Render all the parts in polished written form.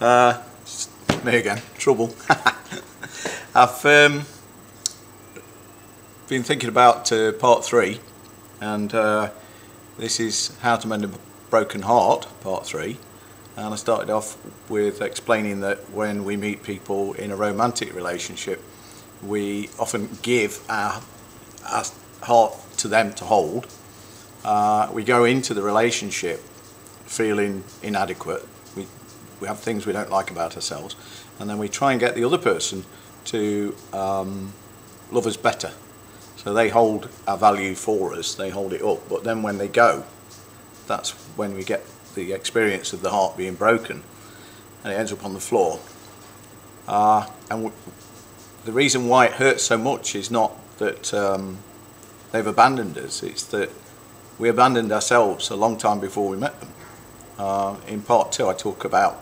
It's me again, trouble. I've been thinking about part 3, and this is how to mend a broken heart, part 3. And I started off with explaining that when we meet people in a romantic relationship, we often give our heart to them to hold. We go into the relationship feeling inadequate. We have things we don't like about ourselves, and then we try and get the other person to love us better. So they hold our value for us, they hold it up, but then when they go, that's when we get the experience of the heart being broken, and it ends up on the floor. And the reason why it hurts so much is not that they've abandoned us, it's that we abandoned ourselves a long time before we met them. In part 2 I talk about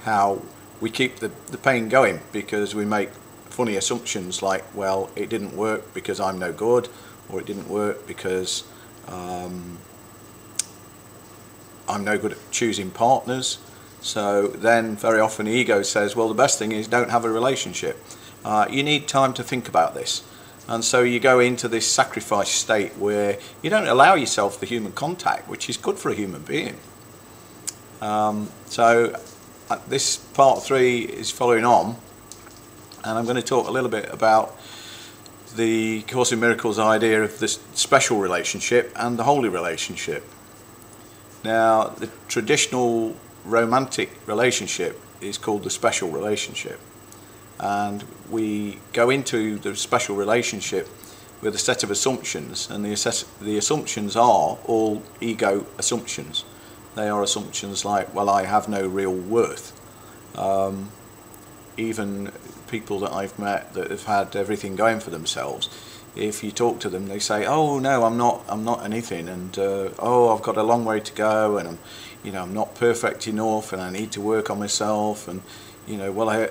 how we keep the pain going because we make funny assumptions like, well, it didn't work because I'm no good, or it didn't work because I'm no good at choosing partners. So then very often ego says, well, the best thing is don't have a relationship. You need time to think about this. And so you go into this sacrifice state where you don't allow yourself the human contact, which is good for a human being. This part 3 is following on, and I'm going to talk a little bit about the Course in Miracles idea of this special relationship and the holy relationship. Now, the traditional romantic relationship is called the special relationship, and we go into the special relationship with a set of assumptions, and the assumptions are all ego assumptions. They are assumptions like, well, I have no real worth. Even people that I've met that have had everything going for themselves, if you talk to them, they say, oh no, I'm not anything, and oh, I've got a long way to go, and I'm not perfect enough, and I need to work on myself, and well, I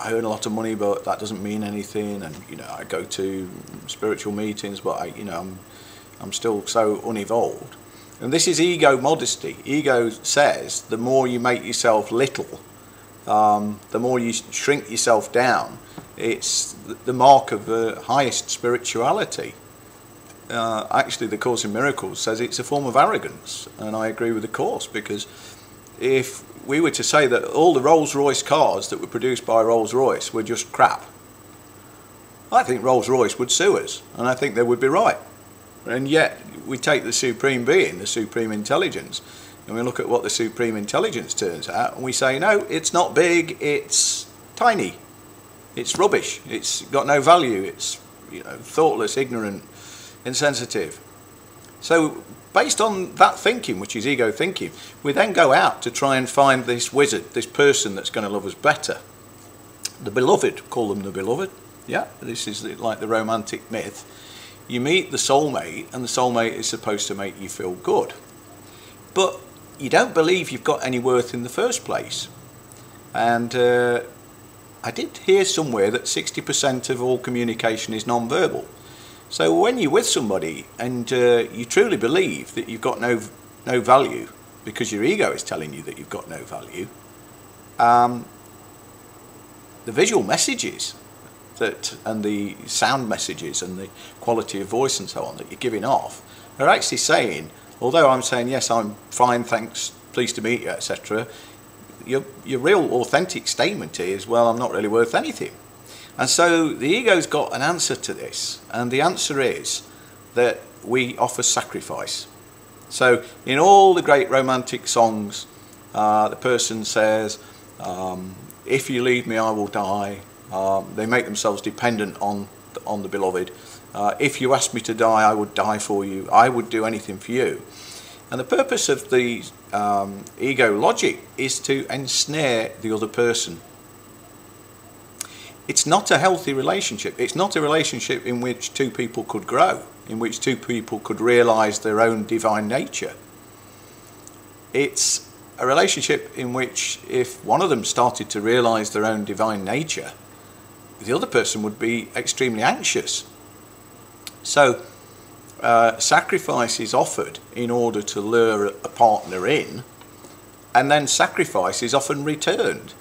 earn a lot of money, but that doesn't mean anything, and I go to spiritual meetings, but I'm still so unevolved. And this is ego modesty. Ego says the more you make yourself little, the more you shrink yourself down, it's the mark of the highest spirituality. Actually, the Course in Miracles says it's a form of arrogance, and I agree with the Course, because if we were to say that all the Rolls-Royce cars that were produced by Rolls-Royce were just crap, I think Rolls-Royce would sue us, and I think they would be right. And yet we take the Supreme Being, the Supreme Intelligence, and we look at what the Supreme Intelligence turns out, and we say, no, it's not big, it's tiny, it's rubbish, it's got no value, it's thoughtless, ignorant, insensitive. So based on that thinking, which is ego thinking, we then go out to try and find this wizard, this person that's going to love us better. The beloved, call them the beloved. Yeah, this is like the romantic myth. You meet the soulmate, and the soulmate is supposed to make you feel good. But you don't believe you've got any worth in the first place. And I did hear somewhere that 60% of all communication is non-verbal. So when you're with somebody and you truly believe that you've got no value because your ego is telling you that you've got no value, the visual messages and the sound messages and the quality of voice and so on that you're giving off are actually saying, although I'm saying, yes, I'm fine, thanks, pleased to meet you, etc., your real authentic statement is, well, I'm not really worth anything. And so the ego's got an answer to this, and the answer is that we offer sacrifice. So in all the great romantic songs, the person says, if you leave me I will die. They make themselves dependent on the beloved. If you ask me to die, I would die for you. I would do anything for you. And the purpose of the ego logic is to ensnare the other person. It's not a healthy relationship. It's not a relationship in which two people could grow, in which two people could realize their own divine nature. It's a relationship in which if one of them started to realize their own divine nature, the other person would be extremely anxious. So sacrifice is offered in order to lure a partner in, and then sacrifice is often returned.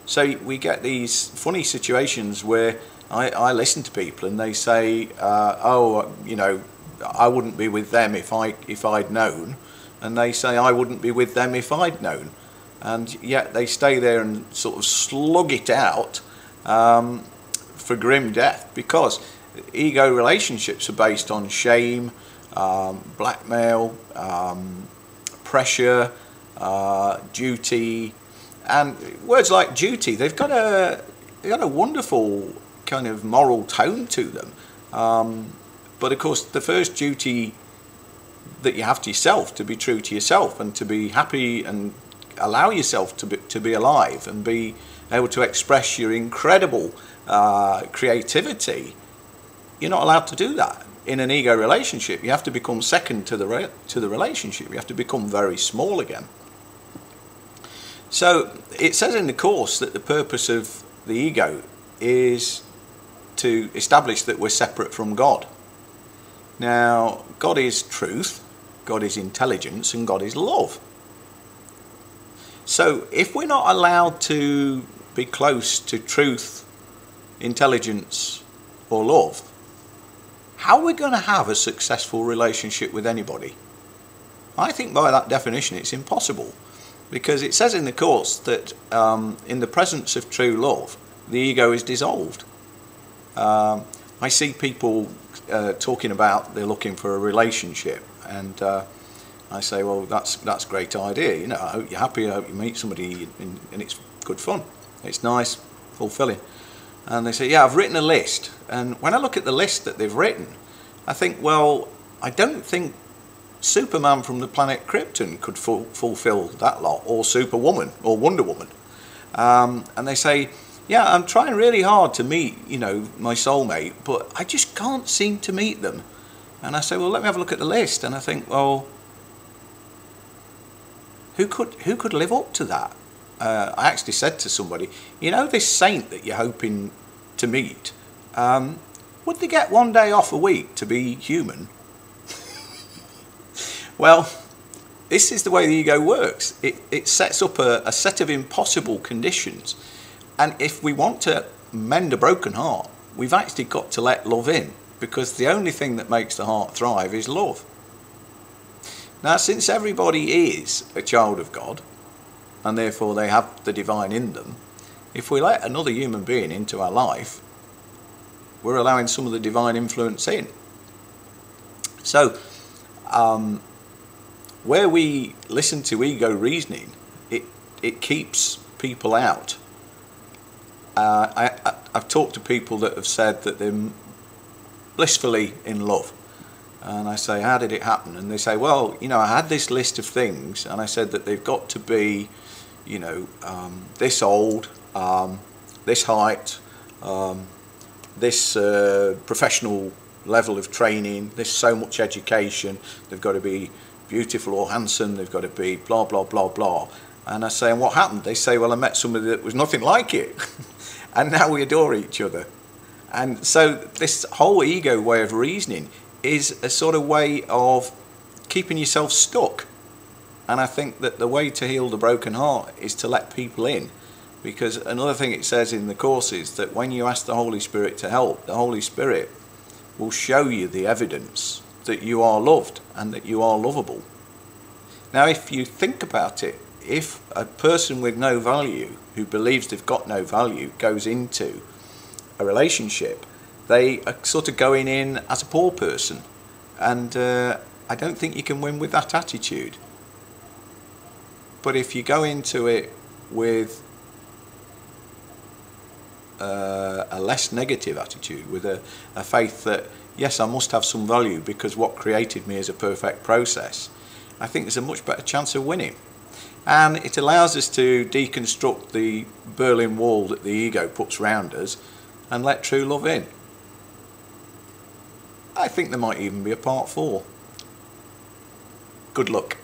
So we get these funny situations where I listen to people and they say, oh, you know, I wouldn't be with them if I'd known, and they say I wouldn't be with them if I'd known, and yet they stay there and sort of slug it out for grim death, because ego relationships are based on shame, blackmail, pressure, duty, and words like duty. They've got a wonderful kind of moral tone to them, but of course the first duty that you have to yourself, to be true to yourself and to be happy and allow yourself to be alive and be able to express your incredible creativity. You're not allowed to do that in an ego relationship. You have to become second to the relationship. You have to become very small again. So it says in the Course that the purpose of the ego is to establish that we're separate from God. Now, God is truth, God is intelligence, and God is love. So if we're not allowed to be close to truth, intelligence, or love, how are we going to have a successful relationship with anybody? I think by that definition it's impossible, because it says in the Course that in the presence of true love, the ego is dissolved. I see people talking about they're looking for a relationship, and I say, well, that's a great idea. You know, I hope you're happy. I hope you meet somebody, and it's good fun. It's nice, fulfilling. And they say, yeah, I've written a list. And when I look at the list that they've written, I think, well, I don't think Superman from the planet Krypton could fulfill that lot, or Superwoman, or Wonder Woman. And they say, yeah, I'm trying really hard to meet, you know, my soulmate, but I just can't seem to meet them. And I say, well, let me have a look at the list. And I think, well, who could live up to that? I actually said to somebody, you know, this saint that you're hoping to meet, would they get one day off a week to be human? Well, this is the way the ego works. It sets up a set of impossible conditions. And if we want to mend a broken heart, we've actually got to let love in, because the only thing that makes the heart thrive is love. Now, since everybody is a child of God, and therefore they have the divine in them, if we let another human being into our life, we're allowing some of the divine influence in. So, where we listen to ego reasoning, it keeps people out. I've talked to people that have said that they're blissfully in love, and I say, how did it happen? And they say, well, you know, I had this list of things, and I said that they've got to be, you know, this old, this height, this professional level of training, this so much education, they've got to be beautiful or handsome, they've got to be blah blah blah blah. And I say, and what happened? They say, well, I met somebody that was nothing like it. And now we adore each other. And so this whole ego way of reasoning is a sort of way of keeping yourself stuck. And I think that the way to heal the broken heart is to let people in. Because another thing it says in the Course is that when you ask the Holy Spirit to help, the Holy Spirit will show you the evidence that you are loved and that you are lovable. Now, if you think about it, if a person with no value, who believes they've got no value, goes into a relationship, they are sort of going in as a poor person. And I don't think you can win with that attitude. But if you go into it with a less negative attitude, with a faith that, yes, I must have some value because what created me is a perfect process, I think there's a much better chance of winning. And it allows us to deconstruct the Berlin Wall that the ego puts round us and let true love in. I think there might even be a part 4. Good luck.